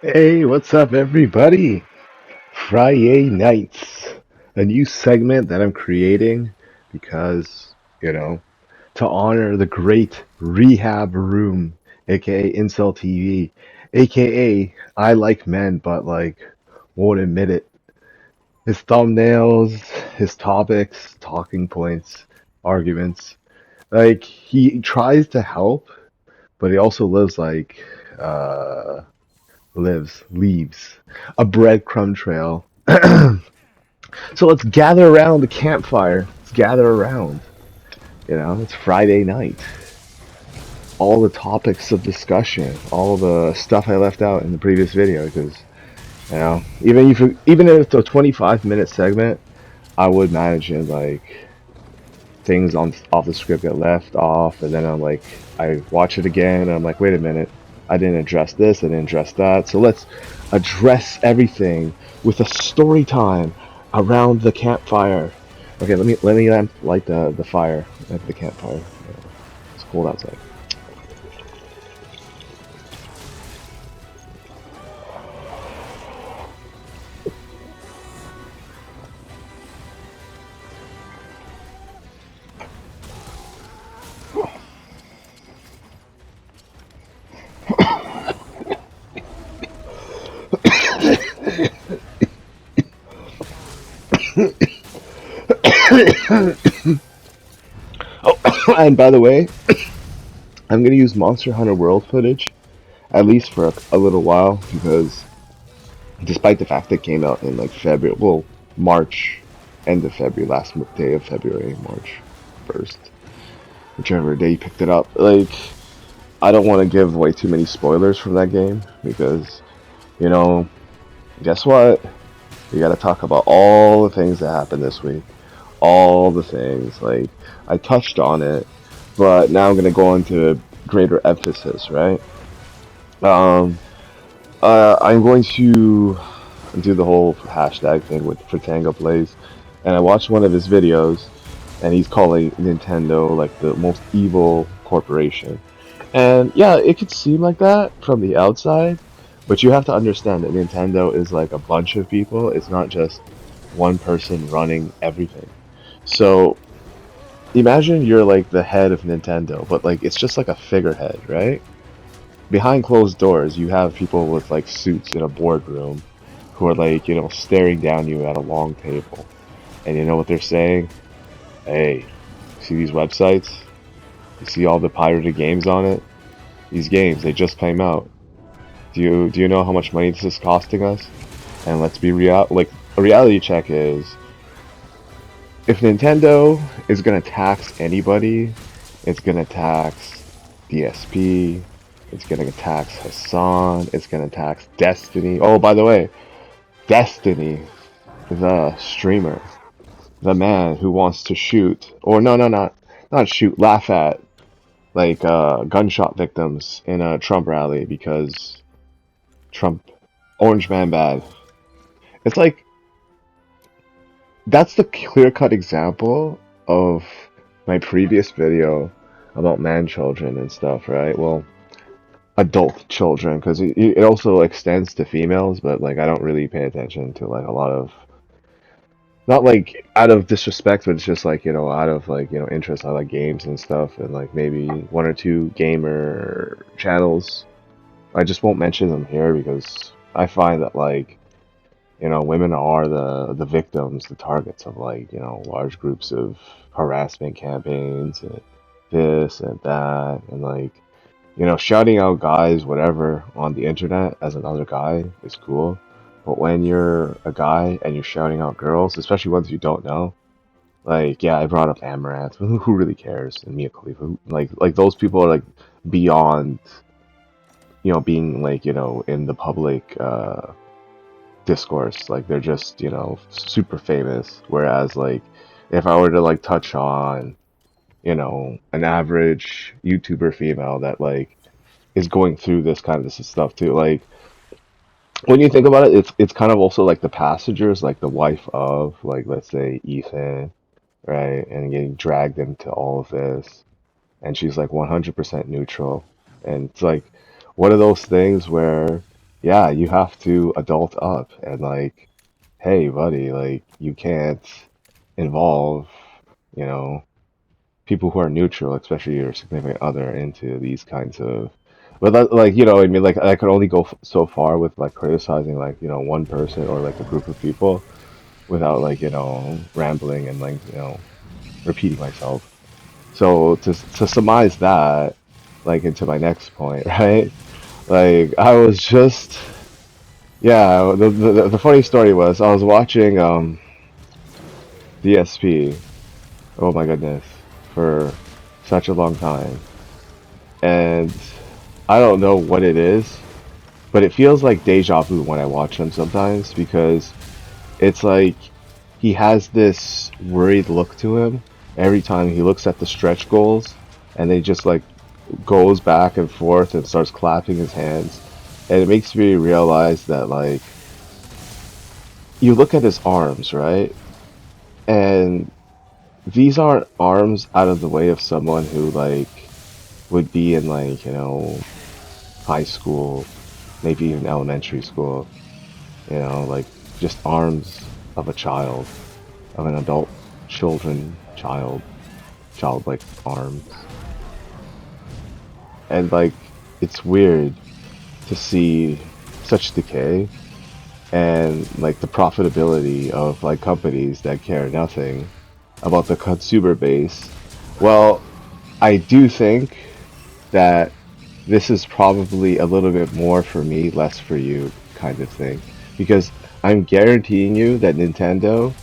Hey, what's up, everybody? Friyay Nights, a new segment that I'm creating because, you know, to honor the great Rehab Room, aka Incel TV, aka I Like Men, but like won't admit it. His thumbnails, his topics, talking points, arguments. Like, he tries to help, but he also lives uh, leaves a breadcrumb trail. So let's gather around the campfire. Let's gather around. It's Friday night. All the topics of discussion, all the stuff I left out in the previous video, because even if it's a 25-minute segment, I would manage it like things on off the script get left off, and then I watch it again, and I'm like, wait a minute, I didn't address this, I didn't address that. So let's address everything with a story time around the campfire. Okay, let me light the fire at the campfire. It's cold outside. Oh, and by the way, I'm gonna use Monster Hunter World footage at least for a little while because despite the fact that it came out in like February, well, March, end of February, last day of February, March 1st, whichever day you picked it up. Like, I don't want to give away too many spoilers from that game because, you know, guess what? We got to talk about all the things that happened this week. All the things. Like, I touched on it, but now I'm going to go into greater emphasis, right? Um, I'm going to do the whole hashtag thing with for Tango Plays, and I watched one of his videos, and he's calling Nintendo like the most evil corporation. And yeah, it could seem like that from the outside, but you have to understand that Nintendo is like a bunch of people. It's not just one person running everything. So imagine you're like the head of Nintendo, but like it's just like a figurehead, right? Behind closed doors, you have people with like suits in a boardroom who are like, staring down you at a long table. And you know what they're saying? Hey, see these websites? You see all the pirated games on it? These games, they just came out. Do you know how much money this is costing us? And let's be real, like a reality check is if Nintendo is gonna tax anybody, it's gonna tax DSP, it's gonna tax Hassan, it's gonna tax Destiny. Oh, by the way, Destiny, the streamer, the man who wants to shoot, or no, not shoot, laugh at like gunshot victims in a Trump rally because Trump, Orange Man bad. It's like that's the clear-cut example of my previous video about man children and stuff, right? Well, adult children, because it also extends to females, but like I don't really pay attention to like a lot of, not like out of disrespect, but it's just like, out of like, interest. I like games and stuff, and like maybe one or two gamer channels. I just won't mention them here because I find that like, women are the victims, the targets of like, large groups of harassment campaigns and this and that, and like, shouting out guys, whatever, on the internet as another guy is cool. But when you're a guy and you're shouting out girls, especially ones you don't know, like, yeah, I brought up Amaranth. Who really cares? And Mia Khalifa, like those people are like beyond, being like, in the public discourse. Like they're just, super famous. Whereas like, if I were to like touch on, an average YouTuber female that like is going through this kind of this stuff too. Like when you think about it, it's kind of also like the passengers, like the wife of like let's say Ethan, right, and getting dragged into all of this, and she's like 100% neutral, and it's like one of those things where yeah, you have to adult up and like, hey, buddy, like you can't involve, you know, people who are neutral, especially your significant other, into these kinds of. But that, like, I mean, like I could only go so far with like criticizing like one person or like a group of people without like rambling and like repeating myself. So to surmise that like into my next point, right? Like I was just yeah. The funny story was I was watching DSP. Oh my goodness, for such a long time, and I don't know what it is, but it feels like deja vu when I watch him sometimes because it's like he has this worried look to him every time he looks at the stretch goals, and they just like goes back and forth and starts clapping his hands, and it makes me realize that like you look at his arms, right? And these aren't arms out of the way of someone who like would be in like, high school, maybe even elementary school, like just arms of a child, of an adult childlike arms. And like it's weird to see such decay and like the profitability of like companies that care nothing about the consumer base. Well, I do think that this is probably a little bit more for me, less for you kind of thing. Because I'm guaranteeing you that Nintendo,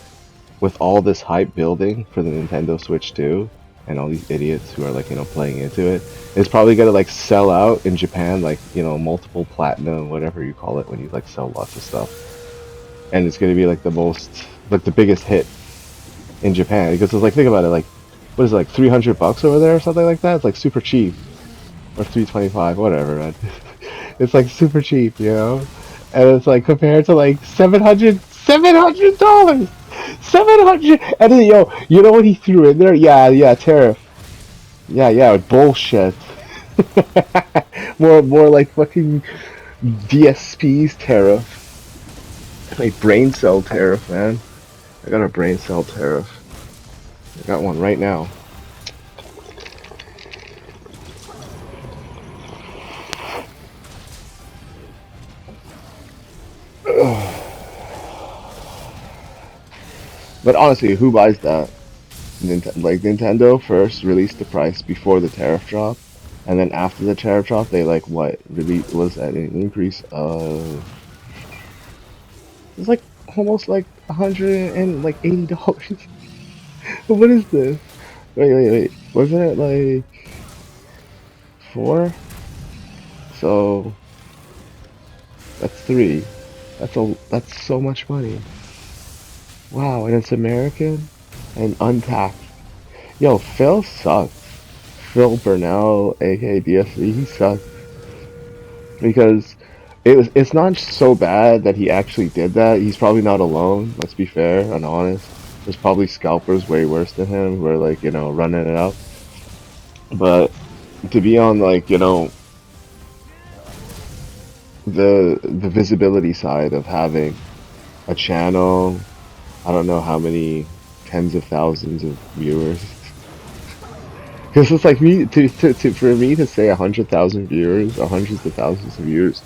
with all this hype building for the Nintendo Switch 2, and all these idiots who are like, playing into it, is probably gonna like sell out in Japan, like, multiple platinum, whatever you call it, when you like sell lots of stuff. And it's gonna be like like the biggest hit in Japan. Because it's like, think about it, like, what is it, like $300 over there or something like that? It's like super cheap. Or 325, whatever, man. It's like super cheap, And it's like compared to like $700, 700. And then you know what he threw in there? Yeah, tariff. Yeah, bullshit. More like fucking DSP's tariff. Like brain cell tariff, man. I got a brain cell tariff. I got one right now. But honestly, who buys that? Like Nintendo first released the price before the tariff drop, and then after the tariff drop, they like what really was at an increase of it's like almost like $180. What is this? Wait. Wasn't it like four? So that's three. That's so much money. Wow, and it's American and untaxed. Yo, Phil sucks. Phil Burnell, aka DSC, he sucks because it's not so bad that he actually did that. He's probably not alone. Let's be fair and honest. There's probably scalpers way worse than him who are like running it up. But to be on like the visibility side of having a channel, I don't know how many tens of thousands of viewers. Because it's like me for me to say 100,000 viewers or hundreds of thousands of viewers.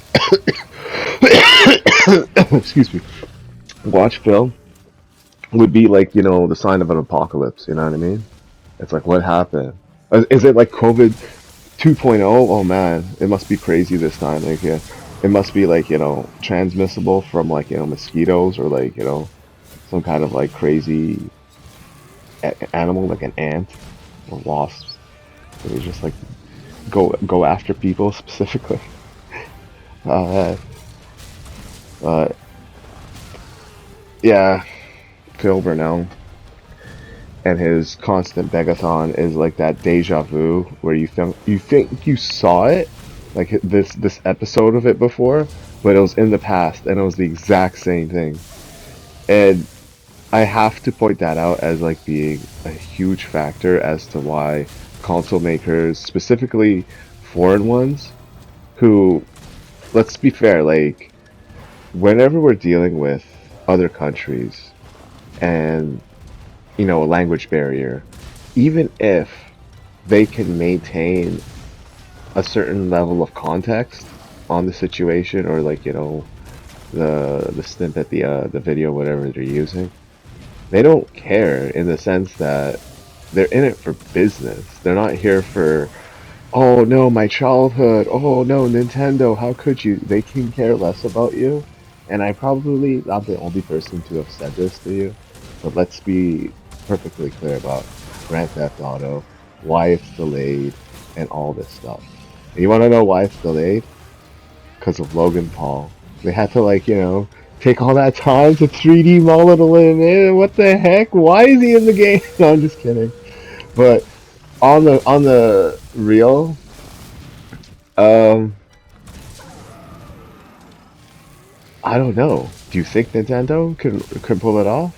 Excuse me. Watch Phil would be like the sign of an apocalypse. You know what I mean? It's like what happened? Is it like COVID 2.0? Oh man, it must be crazy this time. Like yeah, it must be like transmissible from like mosquitoes or like some kind of like crazy animal like an ant or wasps. So they just like go after people specifically. Uh, uh, yeah, Phil Burnell and his constant begathon is like that deja vu where you think you saw it, like this episode of it before, but it was in the past and it was the exact same thing. And I have to point that out as like being a huge factor as to why console makers, specifically foreign ones, who let's be fair. Like, whenever we're dealing with other countries and a language barrier, even if they can maintain a certain level of context on the situation, or like the snippet, the video, whatever they're using, they don't care in the sense that they're in it for business. They're not here for, oh no, my childhood, oh no, Nintendo, how could you? They can care less about you. And I probably not the only person to have said this to you, but let's be perfectly clear about Grand Theft Auto, why it's delayed, and all this stuff. And you want to know why it's delayed? Because of Logan Paul. They had to, like, take all that time to 3D model him in. What the heck? Why is he in the game? No, I'm just kidding. But on the real, um, I don't know. Do you think Nintendo can pull it off?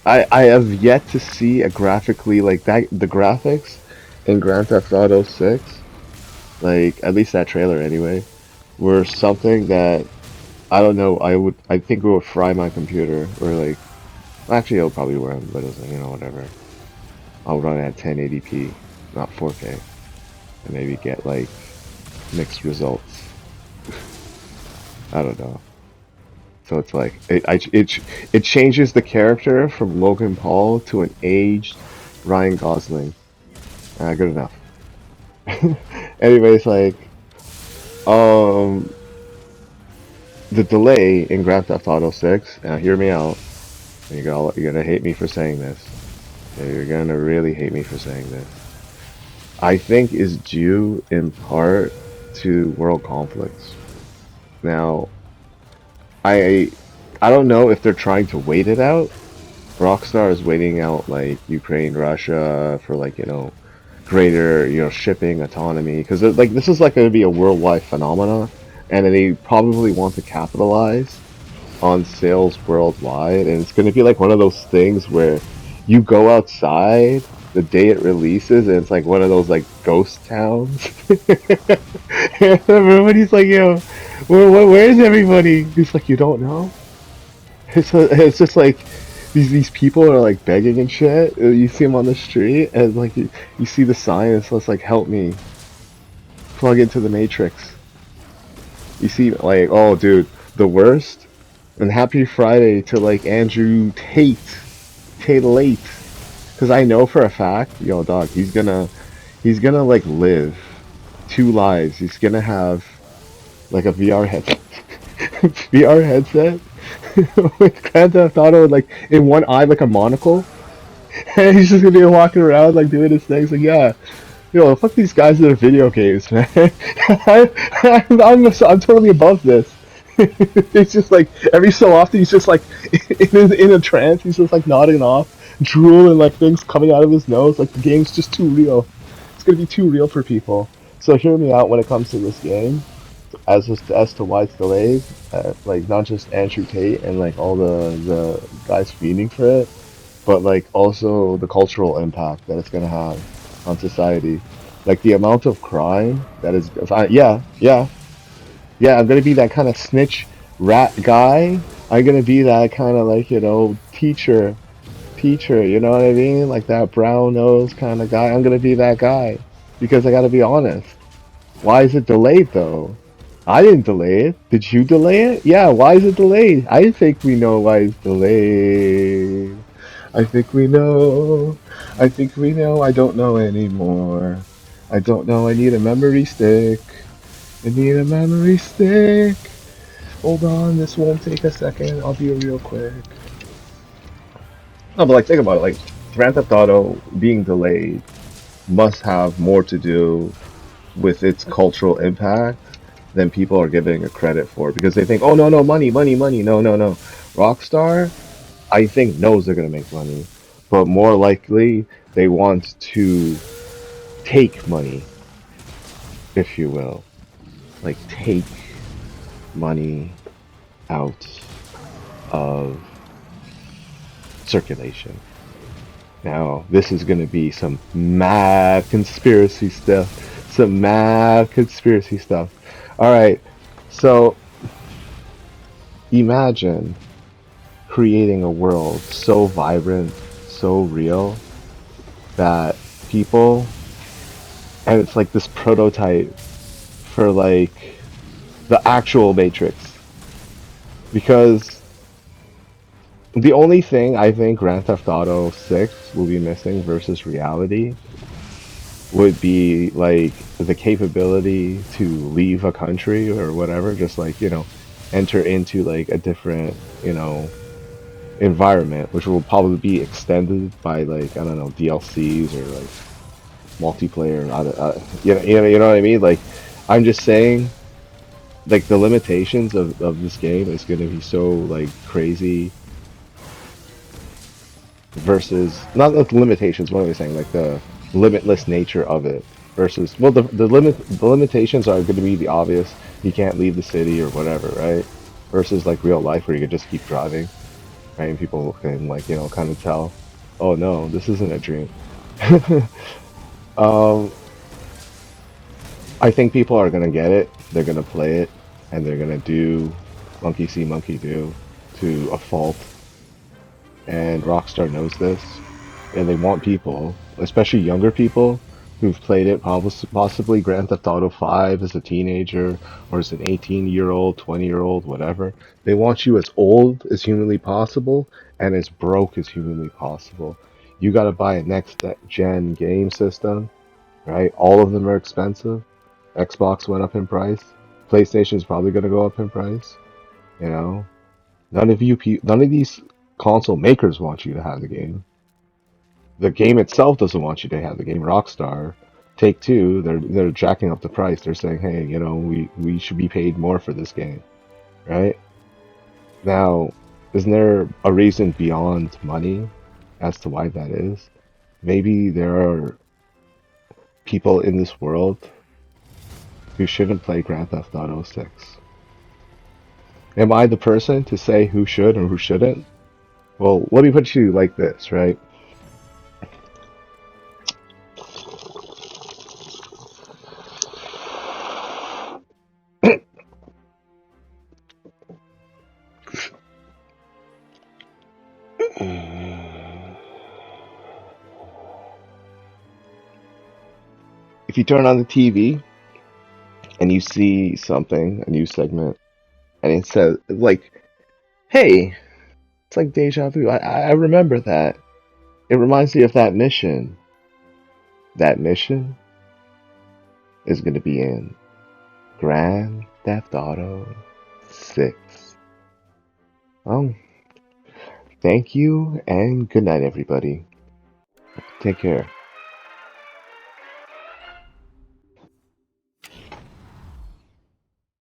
I have yet to see a graphically like that. The graphics in Grand Theft Auto 6, like at least that trailer anyway, were something that I don't know. I think it would fry my computer, or like actually it'll probably run, but it's like, whatever. I'll run at 1080p, not 4K, and maybe get like mixed results. I don't know. So it's like it changes the character from Logan Paul to an aged Ryan Gosling. Good enough. Anyways, like um, the delay in Grand Theft Auto 6. Now hear me out. You're gonna hate me for saying this. Yeah, you're gonna really hate me for saying this. I think is due in part to world conflicts. Now, I I don't know if they're trying to wait it out. Rockstar is waiting out like Ukraine, Russia for like greater shipping autonomy, because like this is like going to be a worldwide phenomena, and they probably want to capitalize on sales worldwide, and it's going to be like one of those things where you go outside the day it releases and it's like one of those like ghost towns. And everybody's like, where's everybody? He's like, you don't know? It's just like these people are like begging and shit. You see them on the street, and like you see the sign. It's just like, help me, plug into the matrix. You see, like, oh dude, the worst. And happy Friday to like Andrew Tate late, because I know for a fact, yo dog, he's gonna like live two lives. He's gonna have like a VR headset, VR headset with Grand Theft Auto like in one eye, like a monocle, and he's just gonna be walking around like doing his things. Like, yeah, fuck these guys in their video games, man. I'm totally above this. It's just like every so often he's just like in a trance. He's just like nodding off, drool and like things coming out of his nose. Like the game's just too real. It's gonna be too real for people. So hear me out when it comes to this game, as to why it's delayed. Like not just Andrew Tate and like all the guys feeding for it, but like also the cultural impact that it's gonna have on society. Like the amount of crime that is. Yeah, I'm gonna be that kind of snitch rat guy. I'm gonna be that kind of like, teacher, you know what I mean? Like that brown nose kind of guy. I'm gonna be that guy. Because I gotta be honest. Why is it delayed though? I didn't delay it. Did you delay it? Yeah, why is it delayed? I think we know why it's delayed. I think we know. I think we know. I don't know anymore. I don't know. I need a memory stick. I need a memory stick. Hold on, this won't take a second. I'll be real quick. No, but like think about it. Like Grand Theft Auto being delayed must have more to do with its cultural impact than people are giving it credit for, because they think, oh no no, money money money, no no no. Rockstar, I think, knows they're gonna make money, but more likely they want to take money, if you will. Like take money out of circulation. Now, this is going to be some mad conspiracy stuff. Some mad conspiracy stuff. Alright, So imagine creating a world so vibrant, so real that people, and it's like this prototype for like the actual Matrix. Because the only thing I think Grand Theft Auto 6 will be missing versus reality would be like the capability to leave a country or whatever, just like, enter into like a different, environment, which will probably be extended by like, I don't know, DLCs or like multiplayer. You know what I mean? Like, I'm just saying, like the limitations of this game is going to be so like crazy versus not the limitations. What am I saying? Like the limitless nature of it versus well, the limitations are going to be the obvious. You can't leave the city or whatever, right? Versus like real life where you could just keep driving, right? And people can like kind of tell, oh no, this isn't a dream. um, I think people are gonna get it. They're gonna play it, and they're gonna do monkey see, monkey do to a fault. And Rockstar knows this, and they want people, especially younger people, who've played it possibly Grand Theft Auto 5 as a teenager or as an 18-year-old, 20-year-old, whatever. They want you as old as humanly possible and as broke as humanly possible. You got to buy a next gen game system, right? All of them are expensive. Xbox went up in price. PlayStation's probably going to go up in price, you know. None of these console makers want you to have the game. The game itself doesn't want you to have the game. Rockstar, Take-Two, they're jacking up the price. They're saying, hey, we should be paid more for this game, right? Now, isn't there a reason beyond money as to why that is? Maybe there are people in this world who shouldn't play Grand Theft Auto 6. Am I the person to say who should or who shouldn't? Well, let me put you like this, right? If you turn on the TV and you see something, a new segment, and it says like, "Hey, it's like deja vu. I remember that. It reminds me of that mission. That mission is going to be in Grand Theft Auto 6." Well, thank you and good night, everybody. Take care.